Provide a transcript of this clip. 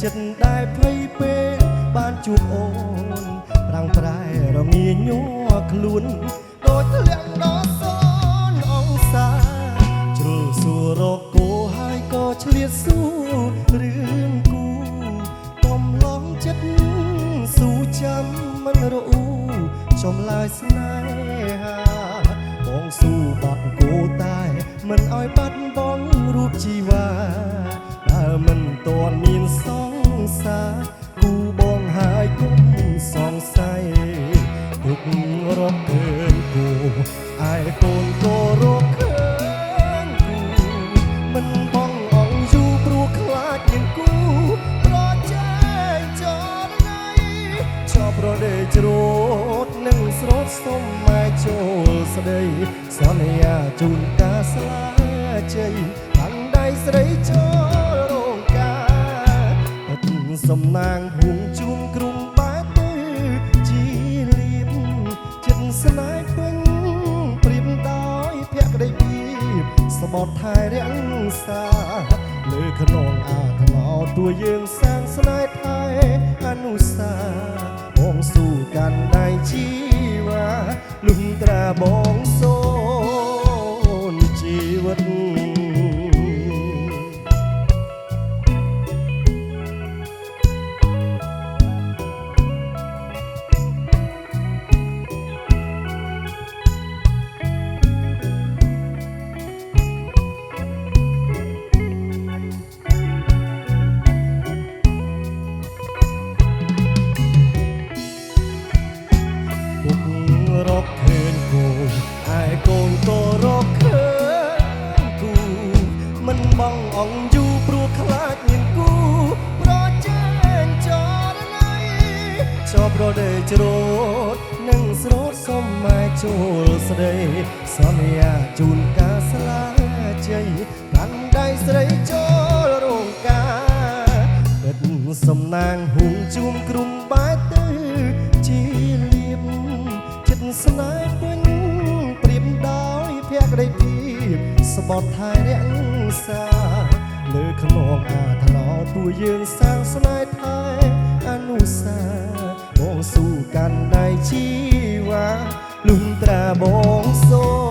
ចិត្តដែលភ័យពេកបានជួបអូនប្រាំងប្រែរងាញ័រខ្លួនដូចធ្លាក់ដល់សូនអង្សាជ្រុលសួររកគោហើយក៏ឆ្លៀតសួររឿងគូកំឡងចិត្តស៊ូចាំមិនរអ៊ូចំឡាយស្នេហាបងស៊ូបាត់គោតែមិនឲ្យបាត់បង់រូបជីវ៉ាបើមិនទាន់មានសង្សារគូបងហើយគុំសង្ស័យទុករកឃើញគូឯកូនក៏រកឃើញគូមិនបងអងយូរព្រោះខ្លាចមានគូប្រជែងចរណៃชอบប្រដេជ្រោតនឹងស្រោតសុំមកចូលស្ដីសន្យាជូនការស្លាជ័យបានដៃស្រីចូលរោងការអត់សំណាងភូមិជុំក្រុងបែបទៅជីលៀបចិត្តស្នេហ៍ពេញព្រៀបដោយភក្តីពីសបត់ថែរាំងសាលើខ្នងអាថ្នោតទួយើងសាងស្នេហ៍ថែអនុសាបងស៊ូកាន់ដៃជីវ៉ាលុំត្រាបងសូនជីវិតរកឃើញគូឯកូនក៏រកឃើញគូមិនបងអងយូរព្រោះខ្លាចមានគូប្រជែងចរណៃชอบប្រដេជ្រោតនឹងស្រោតសុំមកចូលស្ដីសន្យាជូនការស្លាជ័យកាន់ដៃស្រីចូលរោងការពិតសំណាងហួងជួមក្រុមបែបទៅជីលៀបស្នេហ៍ពេញព្រៀបដោយភក្តីពីសបត់ថែរាំងសាលើខ្នងអាថ្នោតទួយើងសាងស្នេហ៍ថែអនុសាបងស៊ូកាន់ដៃជីវ៉ាលុំត្រាបងសូ